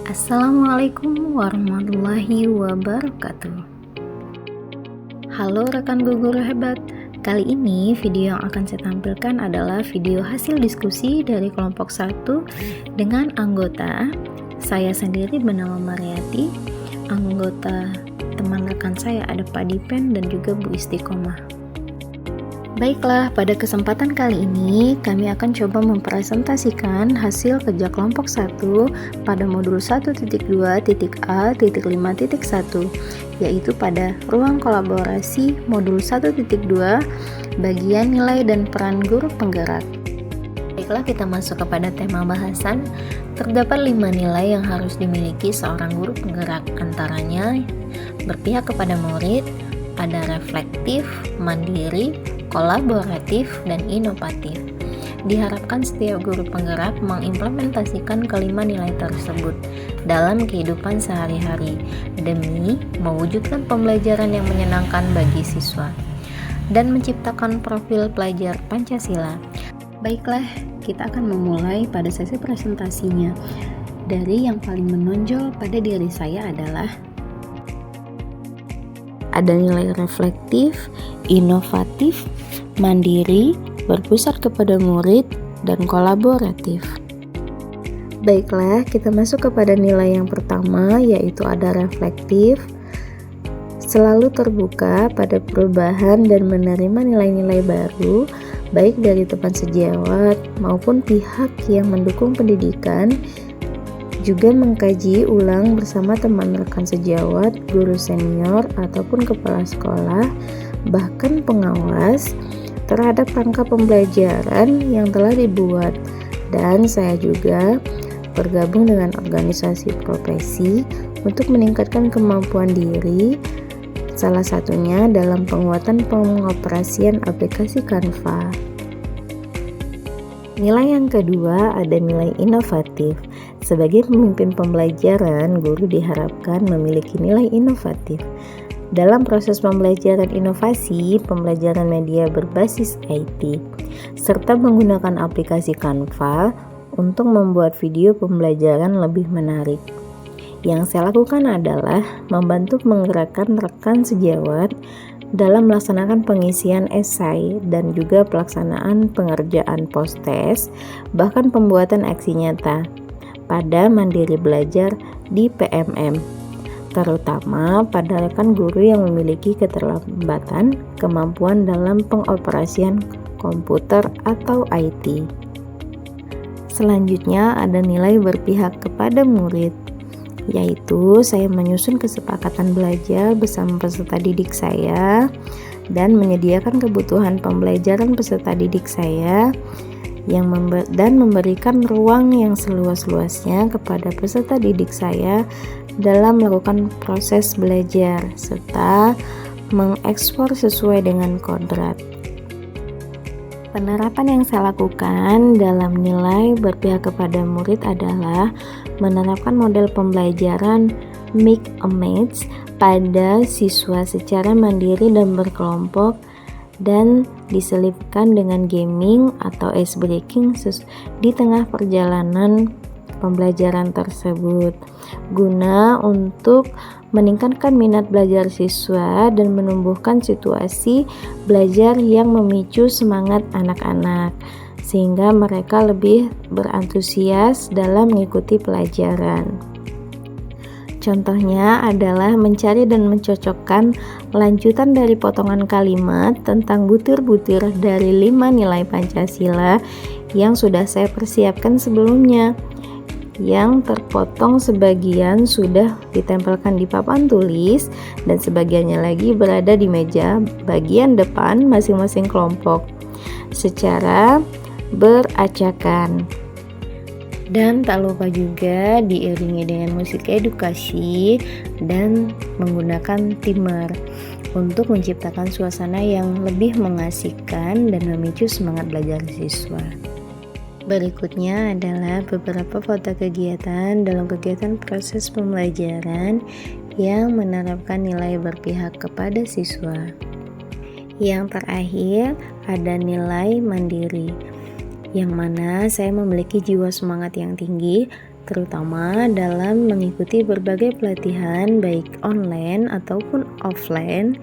Assalamualaikum warahmatullahi wabarakatuh. Halo rekan guru hebat. Kali ini video yang akan saya tampilkan adalah video hasil diskusi dari kelompok 1 dengan anggota saya sendiri bernama Mariati, anggota teman rekan saya ada Pak Dipen dan juga Bu Istiqomah. Baiklah, pada kesempatan kali ini kami akan coba mempresentasikan hasil kerja kelompok 1 pada modul 1.2.A.5.1, yaitu pada ruang kolaborasi modul 1.2 bagian nilai dan peran guru penggerak. Baiklah, kita masuk kepada tema bahasan. Terdapat 5 nilai yang harus dimiliki seorang guru penggerak, antaranya berpihak kepada murid, ada reflektif, mandiri, kolaboratif, dan inovatif. Diharapkan setiap guru penggerak mengimplementasikan kelima nilai tersebut dalam kehidupan sehari-hari demi mewujudkan pembelajaran yang menyenangkan bagi siswa dan menciptakan profil pelajar Pancasila. Baiklah, kita akan memulai pada sesi presentasinya. Dari yang paling menonjol pada diri saya adalah ada nilai reflektif, inovatif, mandiri, berpusat kepada murid, dan kolaboratif. Baiklah, kita masuk kepada nilai yang pertama, yaitu ada reflektif, selalu terbuka pada perubahan dan menerima nilai-nilai baru, baik dari teman sejawat maupun pihak yang mendukung pendidikan, juga mengkaji ulang bersama teman rekan sejawat, guru senior, ataupun kepala sekolah, bahkan pengawas terhadap rangka pembelajaran yang telah dibuat. Dan saya juga bergabung dengan organisasi profesi untuk meningkatkan kemampuan diri, salah satunya dalam penguatan pengoperasian aplikasi Canva. Nilai yang kedua ada nilai inovatif. Sebagai pemimpin pembelajaran, guru diharapkan memiliki nilai inovatif. Dalam proses pembelajaran inovasi, pembelajaran media berbasis IT, serta menggunakan aplikasi Canva untuk membuat video pembelajaran lebih menarik. Yang saya lakukan adalah membantu menggerakkan rekan sejawat dalam melaksanakan pengisian esai dan juga pelaksanaan pengerjaan post-test, bahkan pembuatan aksi nyata pada mandiri belajar di PMM, terutama pada rekan guru yang memiliki keterlambatan kemampuan dalam pengoperasian komputer atau IT. Selanjutnya ada nilai berpihak kepada murid, yaitu saya menyusun kesepakatan belajar bersama peserta didik saya dan menyediakan kebutuhan pembelajaran peserta didik saya dan memberikan ruang yang seluas-luasnya kepada peserta didik saya dalam melakukan proses belajar serta mengekspor sesuai dengan kodrat. Penerapan yang saya lakukan dalam nilai berpihak kepada murid adalah menerapkan model pembelajaran make a match pada siswa secara mandiri dan berkelompok, dan diselipkan dengan gaming atau ice breaking di tengah perjalanan pembelajaran tersebut, guna untuk meningkatkan minat belajar siswa dan menumbuhkan situasi belajar yang memicu semangat anak-anak, sehingga mereka lebih berantusias dalam mengikuti pelajaran. Contohnya adalah mencari dan mencocokkan lanjutan dari potongan kalimat tentang butir-butir dari 5 nilai Pancasila yang sudah saya persiapkan sebelumnya. Yang terpotong sebagian sudah ditempelkan di papan tulis dan sebagiannya lagi berada di meja bagian depan masing-masing kelompok secara beracakan. Dan tak lupa juga diiringi dengan musik edukasi dan menggunakan timer untuk menciptakan suasana yang lebih mengasihkan dan memicu semangat belajar siswa. Berikutnya adalah beberapa foto kegiatan dalam kegiatan proses pembelajaran yang menerapkan nilai berpihak kepada siswa. Yang terakhir ada nilai mandiri, yang mana saya memiliki jiwa semangat yang tinggi terutama dalam mengikuti berbagai pelatihan baik online ataupun offline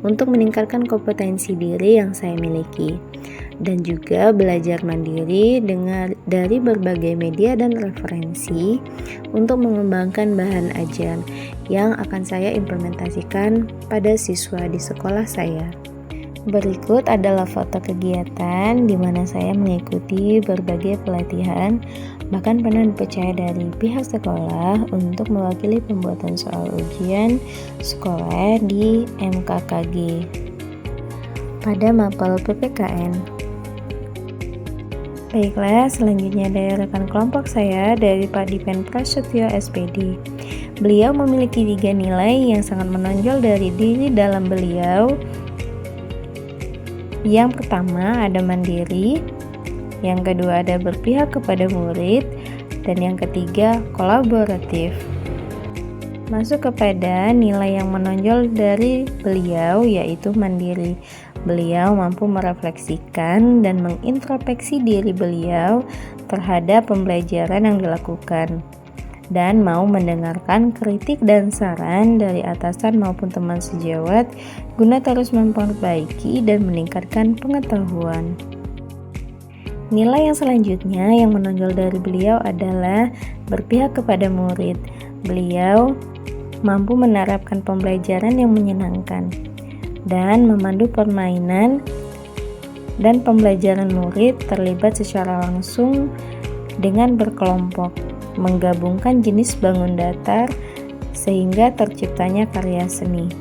untuk meningkatkan kompetensi diri yang saya miliki, dan juga belajar mandiri dari berbagai media dan referensi untuk mengembangkan bahan ajar yang akan saya implementasikan pada siswa di sekolah saya. Berikut adalah foto kegiatan di mana saya mengikuti berbagai pelatihan, bahkan pernah dipercaya dari pihak sekolah untuk mewakili pembuatan soal ujian sekolah di MKKG pada mapel PPKN. Baiklah, selanjutnya dari rekan kelompok saya dari Pak Dipen Prasetyo SPD. Beliau memiliki 3 nilai yang sangat menonjol dari diri dalam beliau. Yang pertama ada mandiri, yang kedua ada berpihak kepada murid, dan yang ketiga kolaboratif. Masuk kepada nilai yang menonjol dari beliau yaitu mandiri. Beliau mampu merefleksikan dan mengintrospeksi diri beliau terhadap pembelajaran yang dilakukan, dan mau mendengarkan kritik dan saran dari atasan maupun teman sejawat guna terus memperbaiki dan meningkatkan pengetahuan. Nilai yang selanjutnya yang menonjol dari beliau adalah berpihak kepada murid. Beliau mampu menerapkan pembelajaran yang menyenangkan dan memandu permainan dan pembelajaran murid terlibat secara langsung dengan berkelompok, menggabungkan jenis bangun datar sehingga terciptanya karya seni.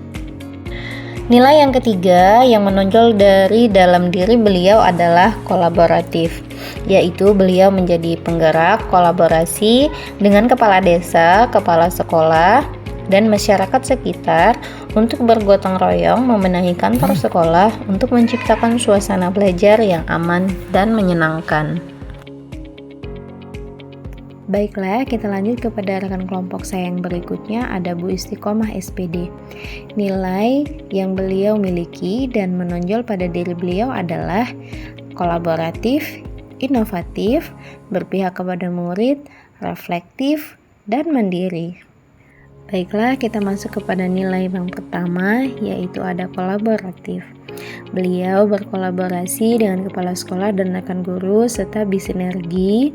Nilai yang ketiga yang menonjol dari dalam diri beliau adalah kolaboratif, yaitu beliau menjadi penggerak kolaborasi dengan kepala desa, kepala sekolah, dan masyarakat sekitar untuk bergotong royong membenahi kantor sekolah untuk menciptakan suasana belajar yang aman dan menyenangkan. Baiklah, kita lanjut kepada rekan kelompok saya yang berikutnya, ada Bu Istiqomah SPD. Nilai yang beliau miliki dan menonjol pada diri beliau adalah kolaboratif, inovatif, berpihak kepada murid, reflektif, dan mandiri. Baiklah, kita masuk kepada nilai yang pertama, yaitu ada kolaboratif. Beliau berkolaborasi dengan kepala sekolah dan rekan guru serta bersinergi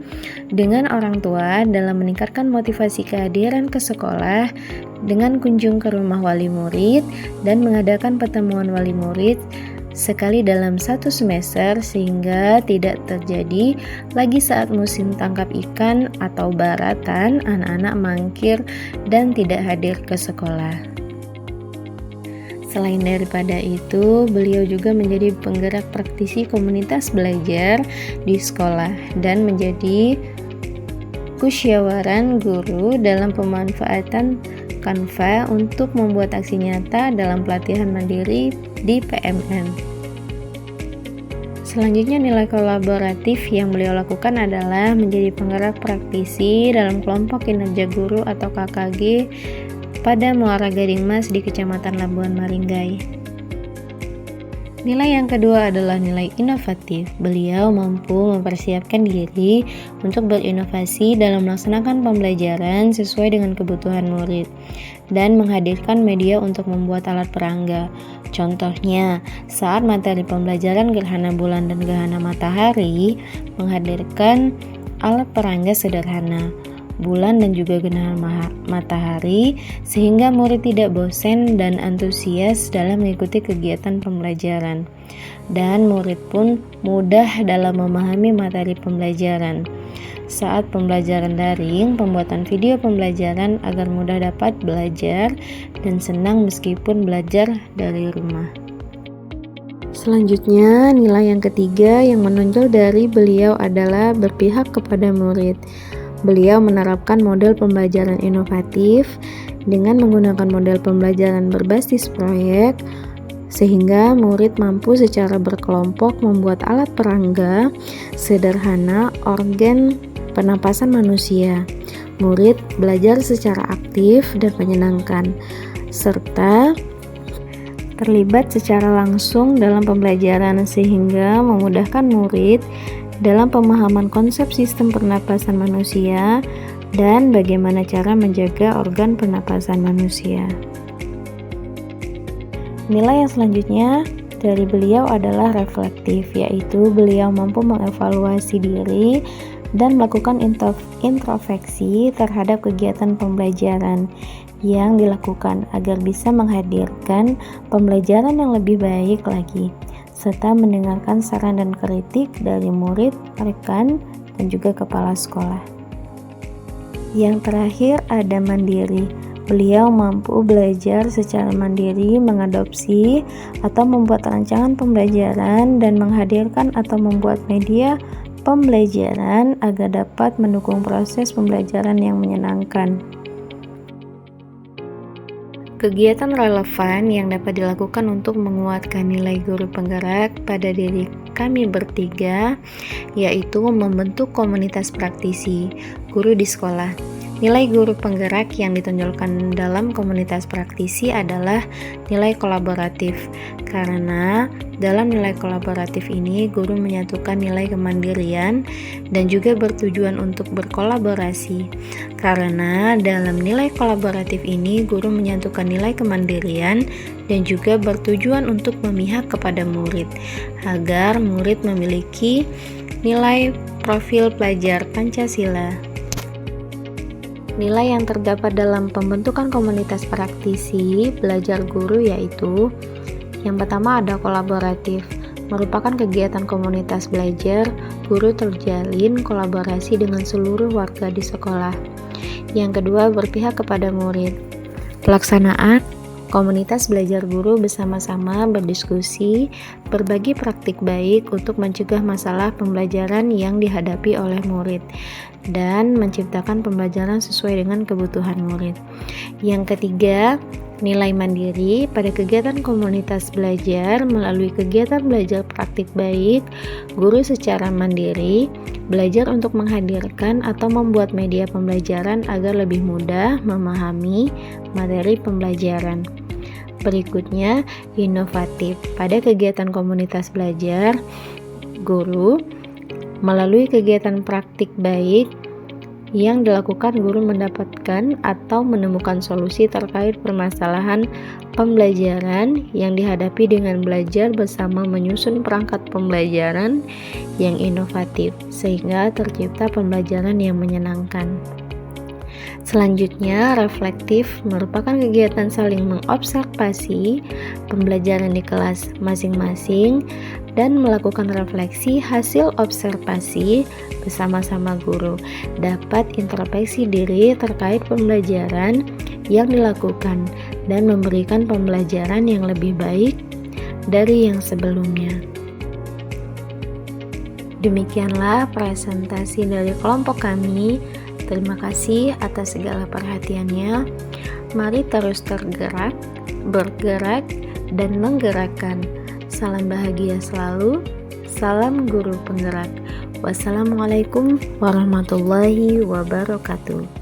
dengan orang tua dalam meningkatkan motivasi kehadiran ke sekolah dengan kunjung ke rumah wali murid dan mengadakan pertemuan wali murid sekali dalam 1 semester sehingga tidak terjadi lagi saat musim tangkap ikan atau baratan anak-anak mangkir dan tidak hadir ke sekolah. Selain daripada itu, beliau juga menjadi penggerak praktisi komunitas belajar di sekolah dan menjadi kusyawaran guru dalam pemanfaatan Canva untuk membuat aksi nyata dalam pelatihan mandiri di PMN. Selanjutnya, nilai kolaboratif yang beliau lakukan adalah menjadi penggerak praktisi dalam kelompok kinerja guru atau KKG pada Muara Gading Mas di Kecamatan Labuan Maringgai. Nilai yang kedua adalah nilai inovatif. Beliau mampu mempersiapkan diri untuk berinovasi dalam melaksanakan pembelajaran sesuai dengan kebutuhan murid dan menghadirkan media untuk membuat alat perangga. Contohnya, saat materi pembelajaran gerhana bulan dan gerhana matahari, menghadirkan alat perangga sederhana bulan dan juga gerhana matahari sehingga murid tidak bosan dan antusias dalam mengikuti kegiatan pembelajaran, dan murid pun mudah dalam memahami materi pembelajaran. Saat pembelajaran daring, pembuatan video pembelajaran agar mudah dapat belajar dan senang meskipun belajar dari rumah. Selanjutnya, nilai yang ketiga yang menonjol dari beliau adalah berpihak kepada murid. Beliau menerapkan model pembelajaran inovatif dengan menggunakan model pembelajaran berbasis proyek sehingga murid mampu secara berkelompok membuat alat perangga sederhana organ pernapasan manusia. Murid belajar secara aktif dan menyenangkan serta terlibat secara langsung dalam pembelajaran sehingga memudahkan murid dalam pemahaman konsep sistem pernapasan manusia dan bagaimana cara menjaga organ pernapasan manusia. Nilai yang selanjutnya dari beliau adalah reflektif, yaitu beliau mampu mengevaluasi diri dan melakukan introspeksi terhadap kegiatan pembelajaran yang dilakukan agar bisa menghadirkan pembelajaran yang lebih baik lagi, serta mendengarkan saran dan kritik dari murid, rekan, dan juga kepala sekolah. Yang terakhir ada mandiri. Beliau mampu belajar secara mandiri, mengadopsi atau membuat rancangan pembelajaran dan menghadirkan atau membuat media pembelajaran agar dapat mendukung proses pembelajaran yang menyenangkan. Kegiatan relevan yang dapat dilakukan untuk menguatkan nilai guru penggerak pada diri kami bertiga, yaitu membentuk komunitas praktisi guru di sekolah. Nilai guru penggerak yang ditonjolkan dalam komunitas praktisi adalah nilai kolaboratif, karena dalam nilai kolaboratif ini guru menyatukan nilai kemandirian dan juga bertujuan untuk berkolaborasi. Karena dalam nilai kolaboratif ini guru menyatukan nilai kemandirian dan juga bertujuan untuk memihak kepada murid, agar murid memiliki nilai profil pelajar Pancasila. Nilai yang terdapat dalam pembentukan komunitas praktisi belajar guru yaitu yang pertama ada kolaboratif, merupakan kegiatan komunitas belajar guru terjalin kolaborasi dengan seluruh warga di sekolah. Yang kedua berpihak kepada murid, pelaksanaan komunitas belajar guru bersama-sama berdiskusi, berbagi praktik baik untuk mencegah masalah pembelajaran yang dihadapi oleh murid dan menciptakan pembelajaran sesuai dengan kebutuhan murid. Yang ketiga, nilai mandiri pada kegiatan komunitas belajar melalui kegiatan belajar praktik baik, guru secara mandiri belajar untuk menghadirkan atau membuat media pembelajaran agar lebih mudah memahami materi pembelajaran. Berikutnya, inovatif pada kegiatan komunitas belajar guru melalui kegiatan praktik baik yang dilakukan guru mendapatkan atau menemukan solusi terkait permasalahan pembelajaran yang dihadapi dengan belajar bersama menyusun perangkat pembelajaran yang inovatif sehingga tercipta pembelajaran yang menyenangkan. Selanjutnya, reflektif merupakan kegiatan saling mengobservasi pembelajaran di kelas masing-masing dan melakukan refleksi hasil observasi bersama-sama guru, dapat introspeksi diri terkait pembelajaran yang dilakukan dan memberikan pembelajaran yang lebih baik dari yang sebelumnya. Demikianlah presentasi dari kelompok kami. Terima kasih atas segala perhatiannya. Mari terus tergerak, bergerak, dan menggerakkan. Salam bahagia selalu. Salam guru penggerak. Wassalamualaikum warahmatullahi wabarakatuh.